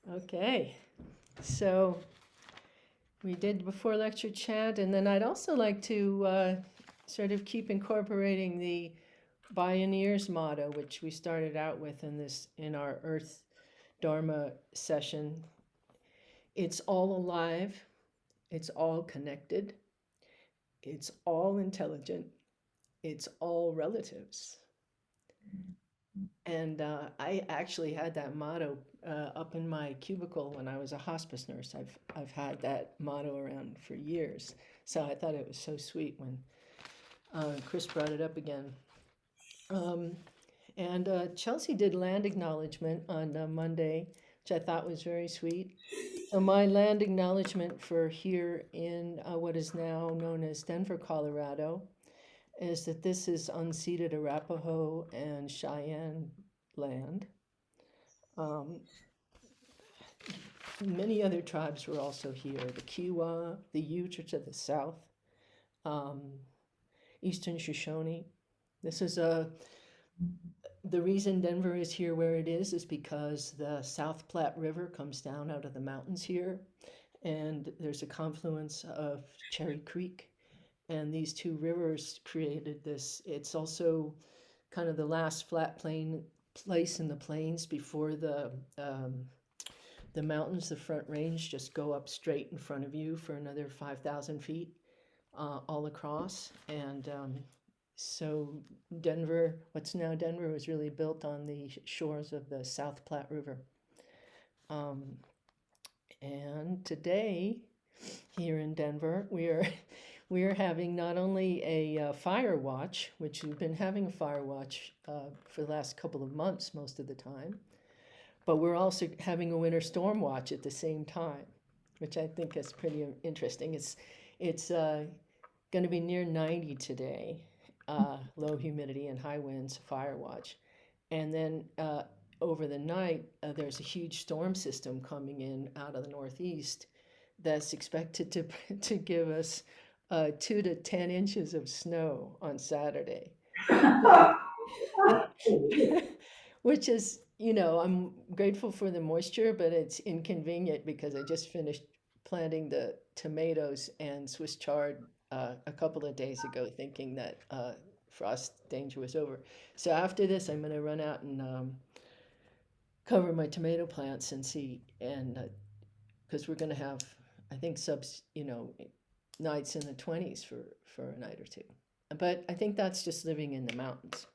Okay, so we did before lecture chat, and then I'd also like to sort of keep incorporating the Bioneers motto, which we started out with in our Earth Dharma session. It's all alive, it's all connected, it's all intelligent, it's all relatives. And I actually had that motto up in my cubicle when I was a hospice nurse. I've had that motto around for years. So I thought it was so sweet when Chris brought it up again. Um, and Chelsea did land acknowledgement on Monday, which I thought was very sweet. So my land acknowledgement for here in what is now known as Denver, Colorado, is that this is unceded Arapaho and Cheyenne land. Um, Many other tribes were also here, the Kiowa, the Ute to the south, um, Eastern Shoshone. This is the reason Denver is here where it is because the South Platte River comes down out of the mountains here, and there's a confluence of Cherry Creek, and these two rivers created this. It's also kind of the last flat plain place in the plains before the mountains, the Front Range, just go up straight in front of you for another 5,000 feet all across. And so Denver, what's now Denver, was really built on the shores of the South Platte River. Um, and today, here in Denver, we are having not only a fire watch, which we've been having a fire watch for the last couple of months most of the time, but we're also having a winter storm watch at the same time, which I think is pretty interesting. It's going to be near 90 today, low humidity and high winds, fire watch. And then over the night, there's a huge storm system coming in out of the northeast that's expected to give us 2 to 10 inches of snow on Saturday. Which is, I'm grateful for the moisture, but it's inconvenient because I just finished planting the tomatoes and Swiss chard a couple of days ago, thinking that frost danger was over. So after this, I'm going to run out and cover my tomato plants and see, and because we're going to have, I think, nights in the 20s for a night or two. But I think that's just living in the mountains.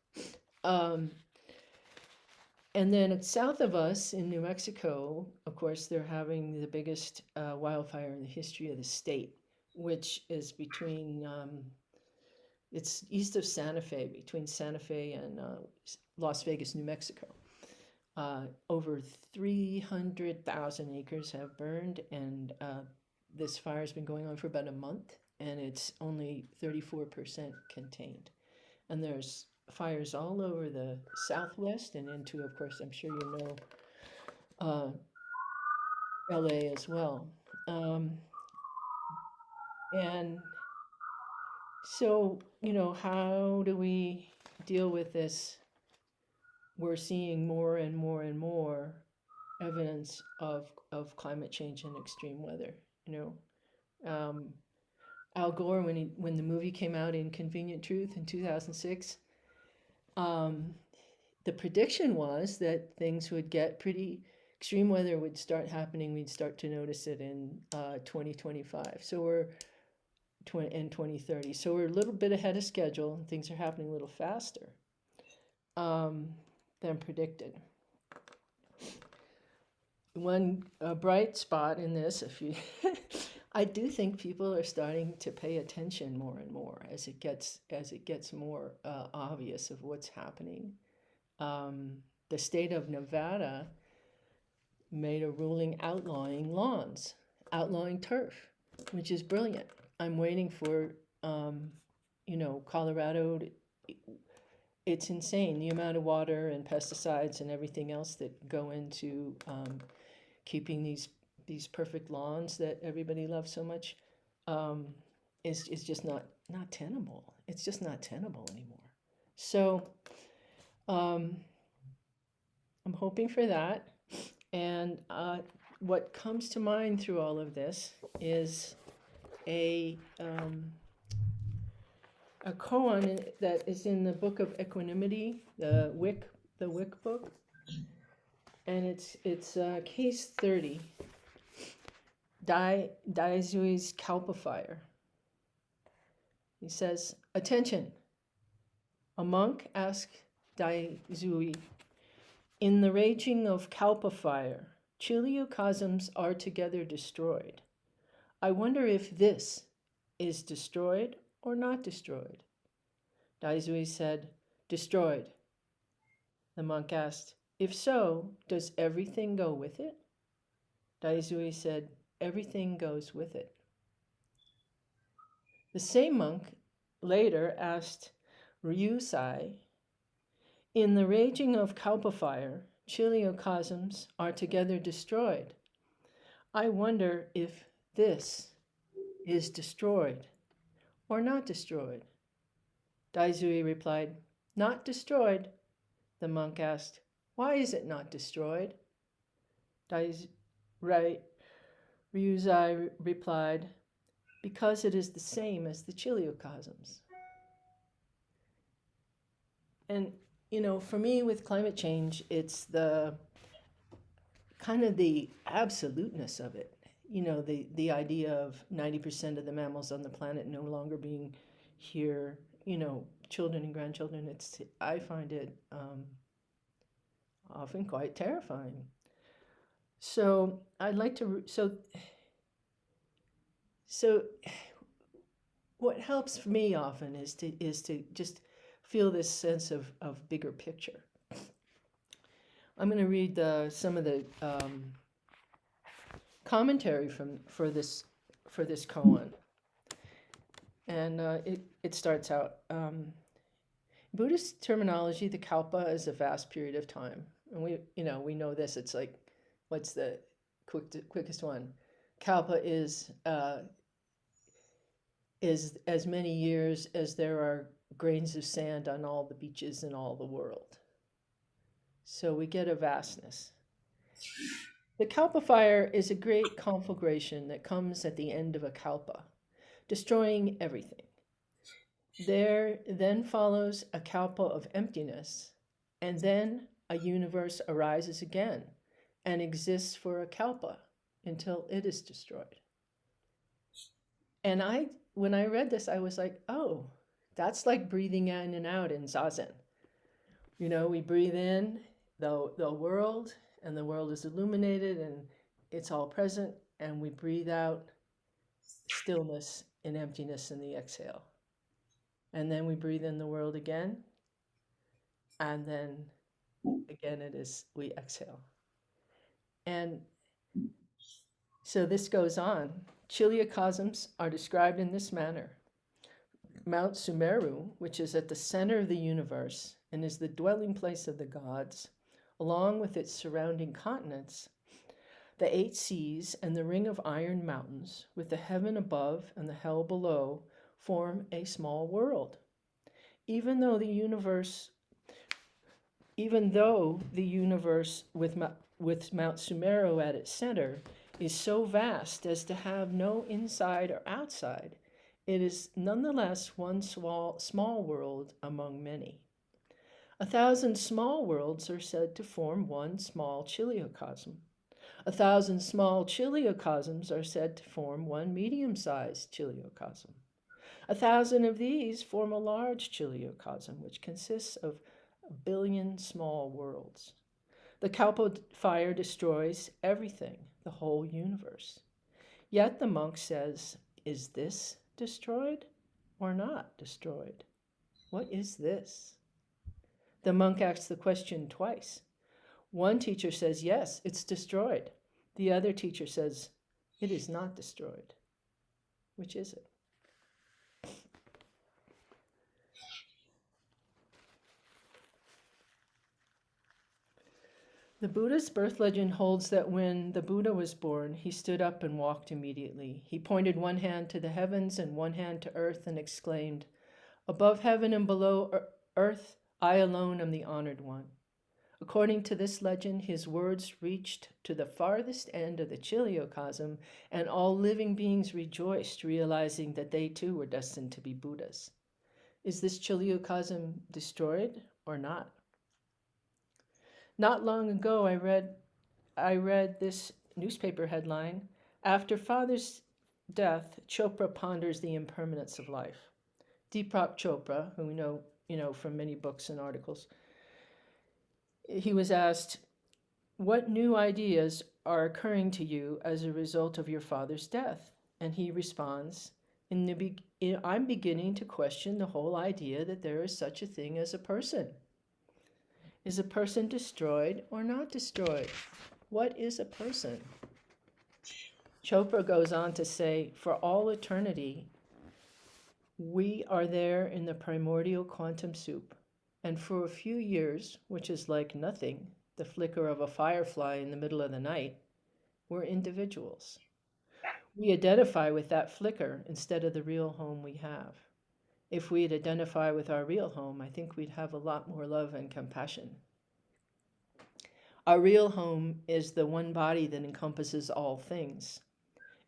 Um, And then south of us in New Mexico, of course, they're having the biggest wildfire in the history of the state, which is it's east of Santa Fe, between Santa Fe and Las Vegas, New Mexico. Over 300,000 acres have burned, and this fire has been going on for about a month, and it's only 34% contained. And there's fires all over the Southwest and into, of course, I'm sure you know, LA as well. Um, and so, how do we deal with this? We're seeing more and more and more evidence of climate change and extreme weather. You um, Al Gore, when the movie came out, Inconvenient Truth, in 2006, um, the prediction was that things would get pretty extreme weather would start happening. We'd start to notice it in 2025. So we're in 2030. So we're a little bit ahead of schedule, and things are happening a little faster um, than predicted. One bright spot in this, if you, I do think people are starting to pay attention more and more as it gets more obvious of what's happening. The state of Nevada made a ruling outlawing lawns, outlawing turf, which is brilliant. I'm waiting for, Colorado. It's insane the amount of water and pesticides and everything else that go into keeping these perfect lawns that everybody loves so much. Um, is just not tenable. It's just not tenable anymore. So I'm hoping for that. And what comes to mind through all of this is a koan that is in the Book of Equanimity, the Wick book, and it's case 30, Daizui's Kalpa fire. He says, "Attention! A monk asked Daizui, in the raging of Kalpa fire, chiliocosms are together destroyed. I wonder if this is destroyed or not destroyed." Daizui said, "Destroyed." The monk asked, "If so, does everything go with it?" Daizui said, "Everything goes with it." The same monk later asked Ryusai, in the raging of Kalpa fire, chiliocosms are together destroyed. I wonder if this is destroyed or not destroyed. Daizui replied, "Not destroyed." The monk asked, "Why is it not destroyed?" Ryusai replied, "Because it is the same as the chiliocosms." And, for me with climate change, it's the kind of the absoluteness of it. The idea of 90% of the mammals on the planet no longer being here, children and grandchildren. I find it often quite terrifying. So I'd like to, so what helps for me often is to just feel this sense of bigger picture. I'm going to read some of the commentary for this koan, and it starts out. Buddhist terminology, the kalpa is a vast period of time, and we know this. It's like, what's the quickest one? Kalpa is as many years as there are grains of sand on all the beaches in all the world. So we get a vastness. The kalpa fire is a great conflagration that comes at the end of a kalpa, destroying everything. There then follows a kalpa of emptiness, and then a universe arises again and exists for a kalpa until it is destroyed. And when I read this, I was like, oh, that's like breathing in and out in Zazen. We breathe in the world, and the world is illuminated, and it's all present, and we breathe out stillness and emptiness in the exhale. And then we breathe in the world again, and then again we exhale. And so this goes on. Chiliocosms are described in this manner. Mount Sumeru, which is at the center of the universe and is the dwelling place of the gods, along with its surrounding continents, the 8 seas and the ring of iron mountains, with the heaven above and the hell below, form a small world. Even though the universe with Mount Sumeru at its center is so vast as to have no inside or outside, it is nonetheless one small world among many. 1,000 small worlds are said to form one small chiliocosm. 1,000 small chiliocosms are said to form one medium-sized chiliocosm. 1,000 of these form a large chiliocosm, which consists of 1 billion small worlds. The kalpa fire destroys everything, the whole universe. Yet the monk says, is this destroyed or not destroyed? What is this? The monk asks the question twice. One teacher says, yes, it's destroyed. The other teacher says, it is not destroyed. Which is it? The Buddha's birth legend holds that when the Buddha was born, he stood up and walked immediately. He pointed one hand to the heavens and one hand to earth and exclaimed, above heaven and below earth, I alone am the honored one. According to this legend, his words reached to the farthest end of the Chiliocosm, and all living beings rejoiced, realizing that they too were destined to be Buddhas. Is this Chiliocosm destroyed or not? Not long ago, I read this newspaper headline: After father's death, Chopra ponders the impermanence of life. Deepak Chopra, who we know from many books and articles, he was asked, "What new ideas are occurring to you as a result of your father's death?" And he responds, "I'm beginning to question the whole idea that there is such a thing as a person. Is a person destroyed or not destroyed? What is a person?" Chopra goes on to say, "For all eternity, we are there in the primordial quantum soup. And for a few years, which is like nothing, the flicker of a firefly in the middle of the night, we're individuals. We identify with that flicker instead of the real home we have. If we'd identify with our real home, I think we'd have a lot more love and compassion. Our real home is the one body that encompasses all things.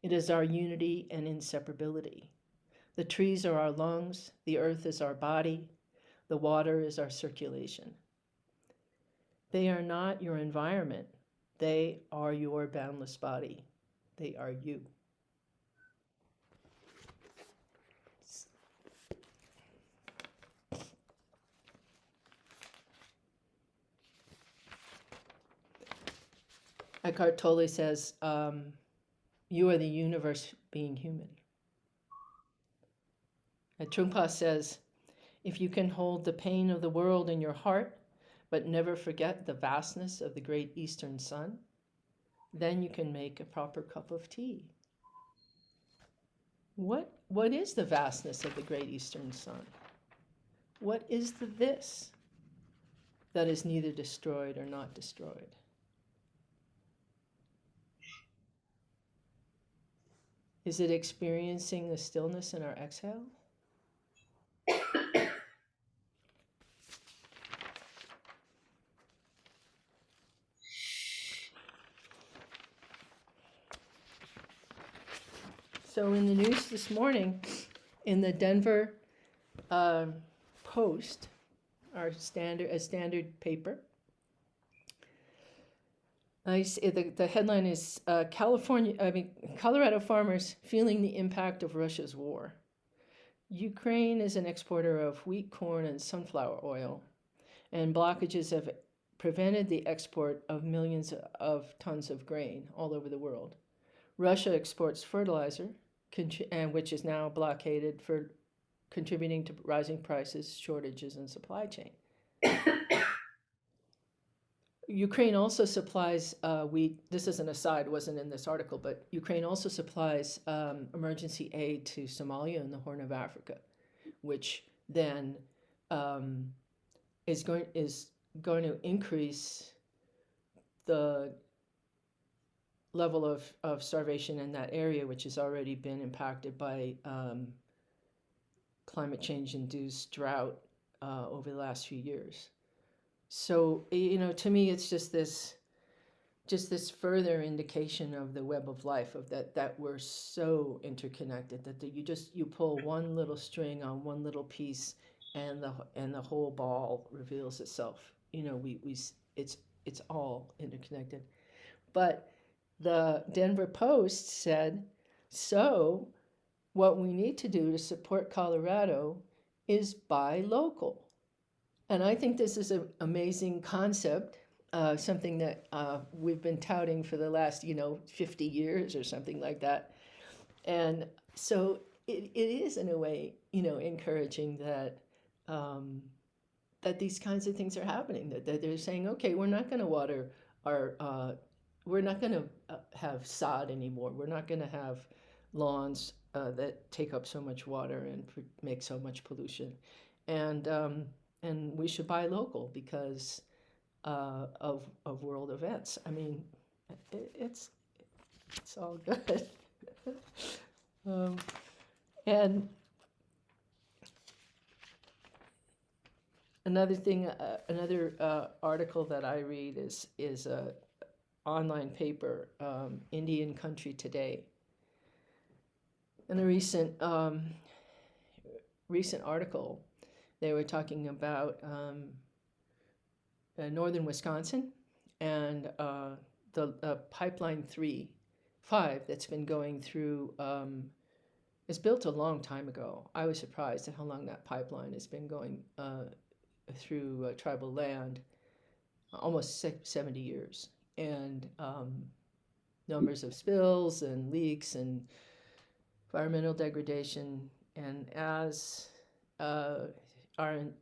It is our unity and inseparability. The trees are our lungs, the earth is our body, the water is our circulation. They are not your environment. They are your boundless body. They are you." Eckhart Tolle says, "You are the universe being human." And Trungpa says, "If you can hold the pain of the world in your heart, but never forget the vastness of the great eastern sun, then you can make a proper cup of tea." What is the vastness of the great eastern sun? What is the this that is neither destroyed or not destroyed? Is it experiencing the stillness in our exhale? So in the news this morning, in the Denver Post, a standard paper, the headline is Colorado farmers feeling the impact of Russia's war. Ukraine is an exporter of wheat, corn, and sunflower oil, and blockages have prevented the export of millions of tons of grain all over the world. Russia exports fertilizer, which is now blockaded, for contributing to rising prices, shortages, and supply chain. Ukraine also supplies wheat. This is an aside, wasn't in this article, but Ukraine also supplies emergency aid to Somalia and the Horn of Africa, which then is going to increase the level of starvation in that area, which has already been impacted by climate change-induced drought over the last few years. So, to me, it's just this further indication of the web of life, of that we're so interconnected, that you pull one little string on one little piece, and the whole ball reveals itself. It's all interconnected. But the Denver Post said, so what we need to do to support Colorado is buy local. And I think this is an amazing concept, something that we've been touting for the last, 50 years or something like that. And so it is, in a way, encouraging that that these kinds of things are happening, that they're saying, okay, we're not going to water we're not going to have sod anymore. We're not going to have lawns that take up so much water and make so much pollution. And we should buy local because of world events. I mean, it's all good. And Another thing, another article that I read is a online paper, Indian Country Today. In a recent article, they were talking about northern Wisconsin and the pipeline 5 that's been going through. It's built a long time ago. I was surprised at how long that pipeline has been going through tribal land, almost 70 years. And numbers of spills and leaks and environmental degradation. And as our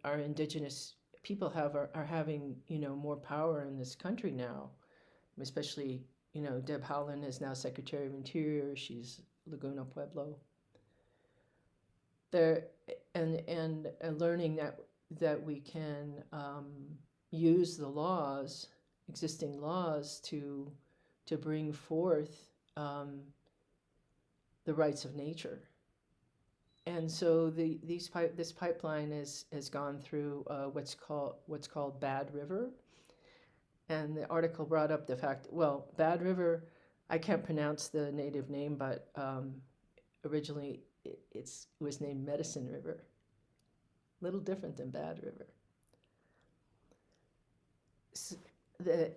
indigenous people are having, more power in this country now, especially, Deb Haaland is now Secretary of Interior. She's Laguna Pueblo. There and learning that we can use the existing laws to bring forth the rights of nature. And so this pipeline has gone through what's called Bad River. And the article brought up the fact, well, Bad River, I can't pronounce the native name, but originally it was named Medicine River. A little different than Bad River.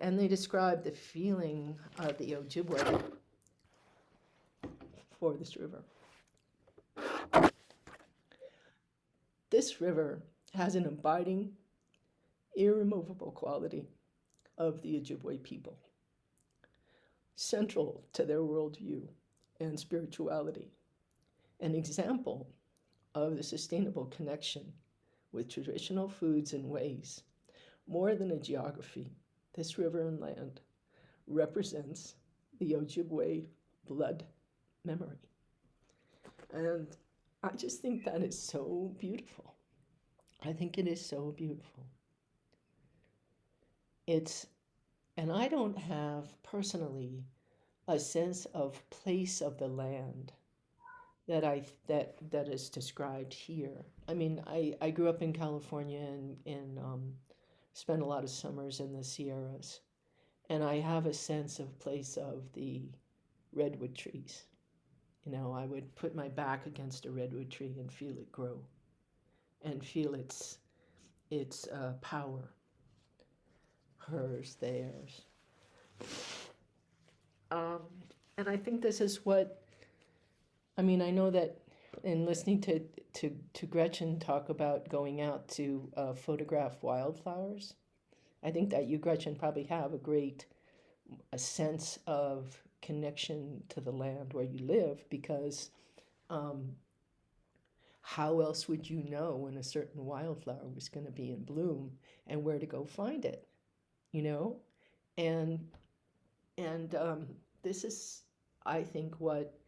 And they describe the feeling of the Ojibwe for this river. This river has an abiding, irremovable quality of the Ojibwe people, central to their worldview and spirituality, an example of the sustainable connection with traditional foods and ways. More than a geography, this river and land represents the Ojibwe blood memory. And I just think that is so beautiful. I think it is so beautiful. And I don't have personally a sense of place of the land that is described here. I mean, I grew up in California and spent a lot of summers in the Sierras, and I have a sense of place of the redwood trees. I would put my back against a redwood tree and feel it grow, and feel its power, hers, theirs. And I think this is what, I know that in listening to Gretchen talk about going out to photograph wildflowers, I think that you, Gretchen, probably have a sense of connection to the land where you live, because how else would you know when a certain wildflower was going to be in bloom and where to go find it, And this is, I think, what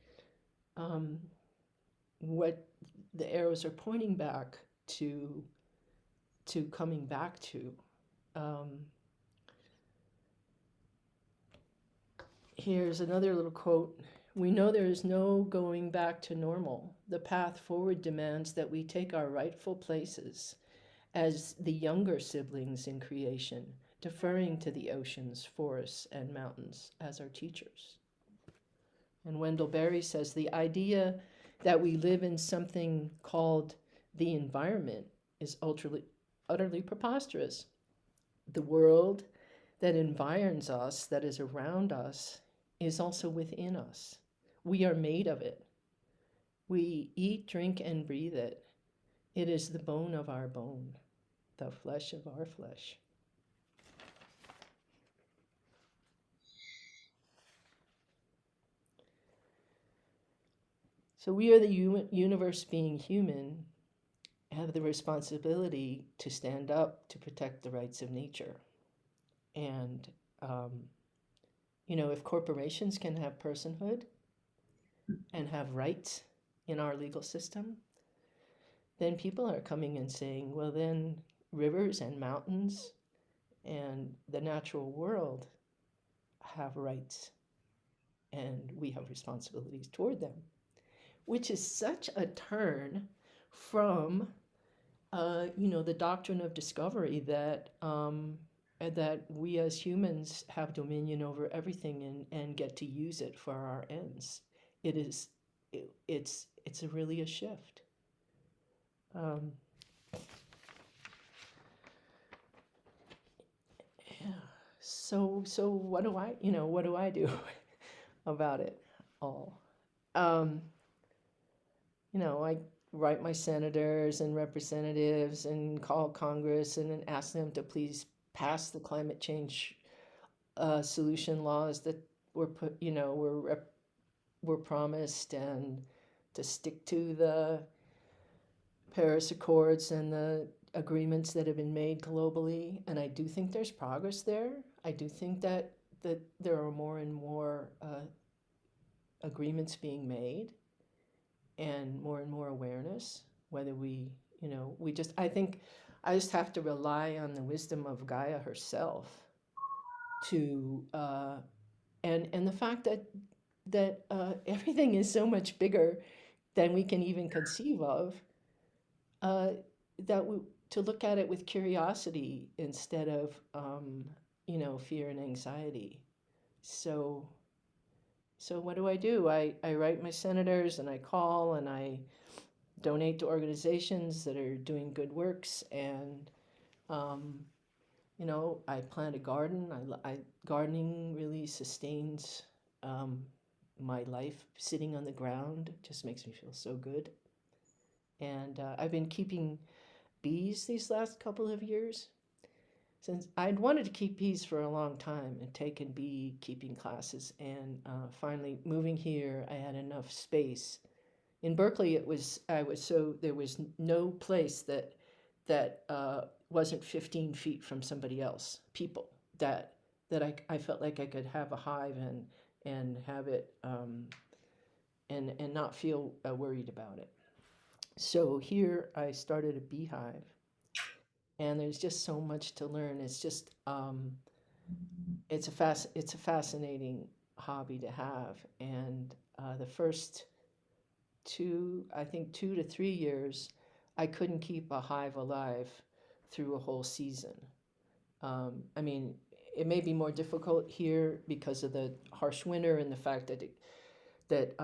the arrows are pointing back to coming back to. Here's another little quote. We know there is no going back to normal. The path forward demands that we take our rightful places as the younger siblings in creation, deferring to the oceans, forests, and mountains as our teachers. And Wendell Berry says the idea that we live in something called the environment is utterly preposterous. The world that environs us, that is around us, is also within us. We are made of it. We eat, drink, and breathe it. It is the bone of our bone, the flesh of our flesh. So we are the universe being human, have the responsibility to stand up to protect the rights of nature. And, if corporations can have personhood and have rights in our legal system, then people are coming and saying, well, then rivers and mountains and the natural world have rights, and we have responsibilities toward them, which is such a turn from The doctrine of discovery that we as humans have dominion over everything and get to use it for our ends. It is, it's a really a shift. Um, yeah. So what do I do about it all? Um, I write my senators and representatives and call Congress and then ask them to please pass the climate change solution laws that were promised, and to stick to the Paris Accords and the agreements that have been made globally. And I do think there's progress there. I do think that there are more and more agreements being made and more awareness. Whether we just I think I just have to rely on the wisdom of Gaia herself to and the fact that everything is so much bigger than we can even conceive of, uh, that we to look at it with curiosity instead of fear and anxiety. So so what do? I write my senators and I call and I donate to organizations that are doing good works, and um, I plant a garden. Gardening really sustains um, my life. Sitting on the ground just makes me feel so good. And I've been keeping bees these last couple of years. Since I'd wanted to keep bees for a long time and taken beekeeping classes, and finally moving here, I had enough space. In Berkeley, I was so there was no place that wasn't 15 feet from somebody else, people that I felt like I could have a hive and have it and not feel worried about it. So here I started a beehive, and there's just so much to learn. It's just it's a fascinating hobby to have, and the first I think 2 to 3 years, I couldn't keep a hive alive through a whole season. I mean, it may be more difficult here because of the harsh winter and the fact that the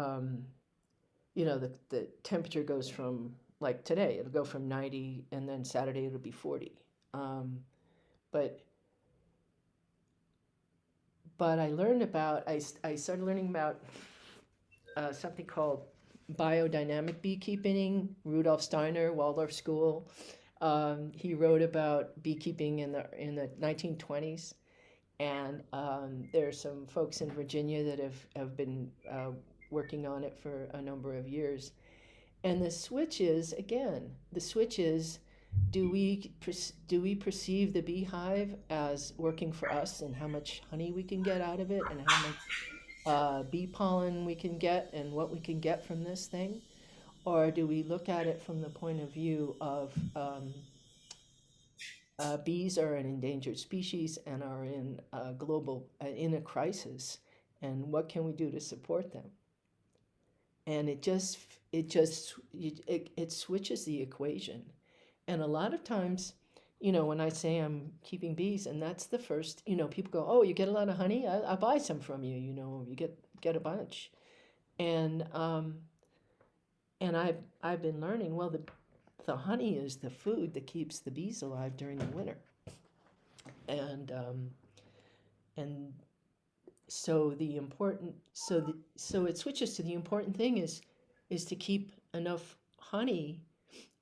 temperature goes from, like today, it'll go from 90 and then Saturday it'll be 40. Um, but but I started learning about something called biodynamic beekeeping. Rudolf Steiner, Waldorf School. He wrote about beekeeping in the 1920s, and there are some folks in Virginia that have been working on it for a number of years. And the switch is, do we perceive the beehive as working for us, and how much honey we can get out of it, and how much bee pollen we can get, and what we can get from this thing? Or do we look at it from the point of view of bees are an endangered species and are in a in a crisis, and what can we do to support them? And it switches the equation. And a lot of times, when I say I'm keeping bees, and that's the first, people go, "Oh, you get a lot of honey? I'll buy some from you. You get a bunch." And I've been learning, well, the honey is the food that keeps the bees alive during the winter. And and so it switches to the important thing is to keep enough honey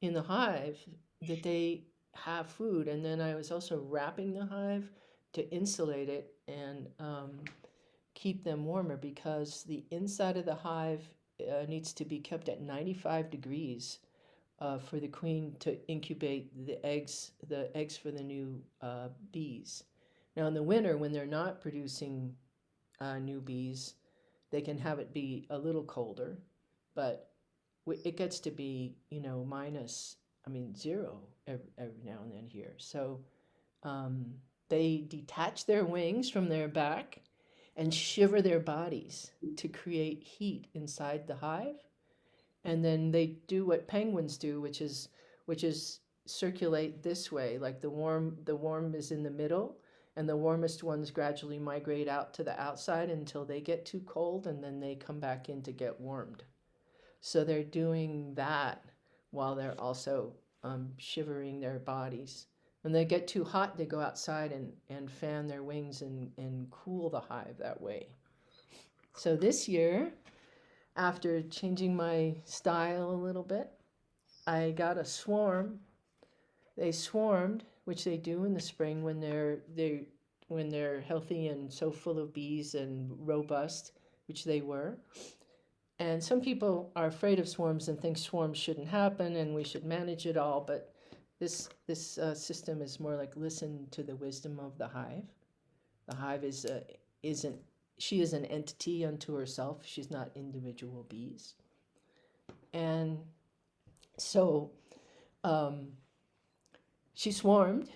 in the hive that they have food. And then I was also wrapping the hive to insulate it and keep them warmer, because the inside of the hive needs to be kept at 95 degrees for the queen to incubate the eggs for the new bees. Now in the winter, when they're not producing new bees, they can have it be a little colder, but it gets to be, minus, I mean, zero every now and then here. So um, they detach their wings from their back and shiver their bodies to create heat inside the hive. And then they do what penguins do, which is circulate this way, like the warm is in the middle, and the warmest ones gradually migrate out to the outside until they get too cold, and then they come back in to get warmed. So they're doing that while they're also shivering their bodies. When they get too hot, they go outside and fan their wings and cool the hive that way. So this year, after changing my style a little bit, I got a swarm. They swarmed, which they do in the spring when they're healthy and so full of bees and robust, which they were. And some people are afraid of swarms and think swarms shouldn't happen and we should manage it all. But this system is more like listen to the wisdom of the hive. The hive isn't she is an entity unto herself. She's not individual bees. And so she swarmed,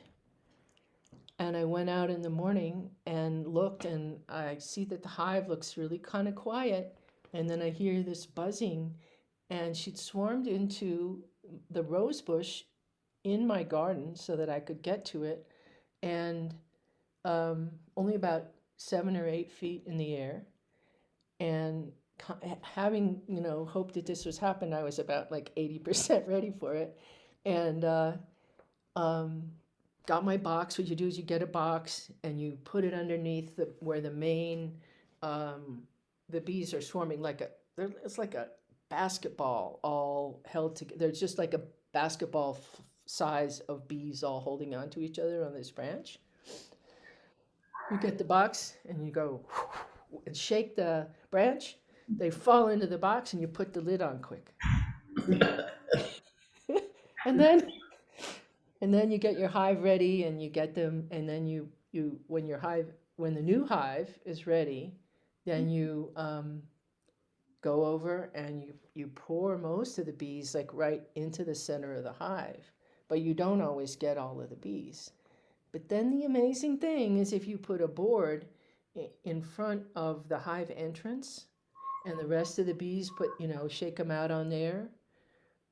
and I went out in the morning and looked, and I see that the hive looks really kind of quiet. And then I hear this buzzing, and she'd swarmed into the rose bush in my garden so that I could get to it, and only about 7 or 8 feet in the air. And having, hoped that this was happen, I was about like 80% ready for it. And um, got my box. What you do is you get a box and you put it underneath where the main, the bees are swarming it's like a basketball all held together. There's just like a basketball size of bees all holding on to each other on this branch. You get the box and you go and shake the branch. They fall into the box and you put the lid on quick. and then and then you get your hive ready and you get them, and then you when the new hive is ready, then you go over and you pour most of the bees like right into the center of the hive, but you don't always get all of the bees. But then the amazing thing is if you put a board in front of the hive entrance and the rest of the bees shake them out on there,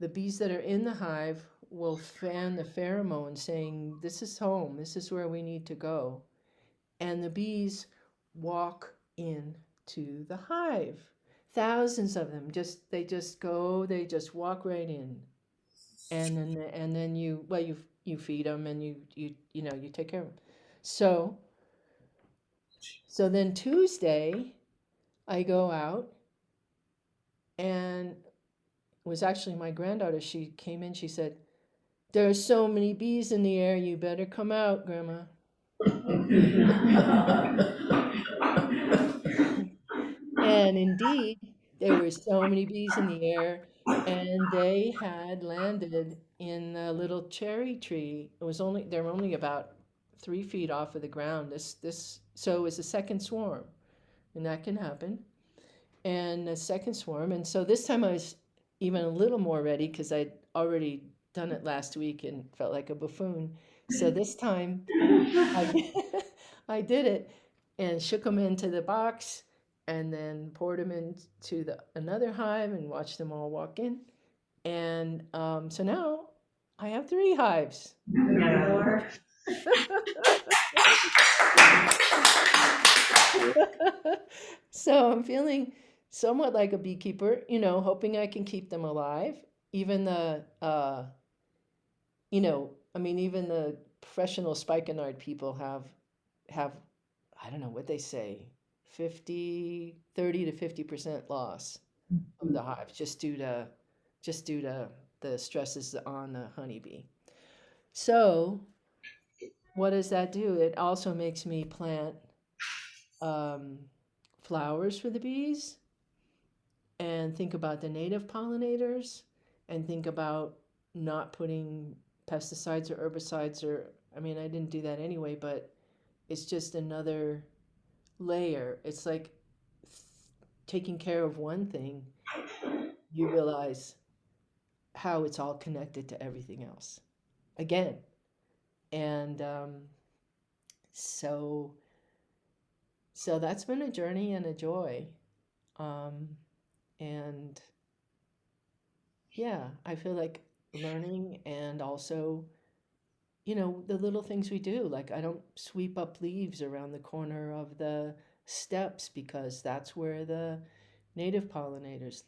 the bees that are in the hive will fan the pheromone saying, this is home, this is where we need to go. And the bees walk into the hive. Thousands of them, they just walk right in. And then you feed them and you take care of them. So then Tuesday I go out, and it was actually my granddaughter. She came in, she said, there are so many bees in the air, you better come out, Grandma. And indeed, there were so many bees in the air, and they had landed in a little cherry tree. They were only about 3 feet off of the ground. So it was a second swarm, and that can happen. And a second swarm, and so this time I was even a little more ready because I'd already done it last week and felt like a buffoon. So this time I I did it and shook them into the box and then poured them into another hive and watched them all walk in. And so now I have 3 hives. So I'm feeling somewhat like a beekeeper, hoping I can keep them alive. Even even the professional spikenard people have I don't know what they say, 30 to 50% loss of the hive just due to the stresses on the honeybee. So what does that do? It also makes me plant flowers for the bees and think about the native pollinators and think about not putting pesticides or herbicides I didn't do that anyway, but it's just another layer. It's like taking care of one thing, you realize how it's all connected to everything else again. And so that's been a journey and a joy. And yeah, I feel like learning, and also, the little things we do. Like, I don't sweep up leaves around the corner of the steps because that's where the native pollinators,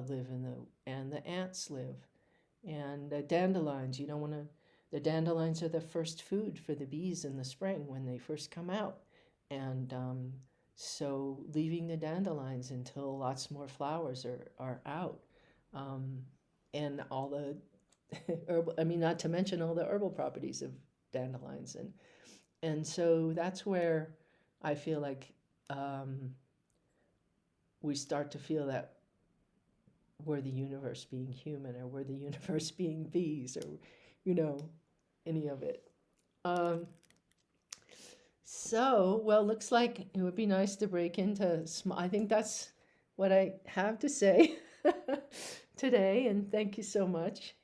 live and the ants live. And dandelions, you don't want to, the dandelions are the first food for the bees in the spring when they first come out. And so leaving the dandelions until lots more flowers are out. Um, and all the herbal, I mean, not to mention all the herbal properties of dandelions. And so that's where I feel like um, we start to feel that we're the universe being human, or we're the universe being bees, or, you know, any of it. Um, well, looks like it would be nice to break into I think that's what I have to say today, and thank you so much.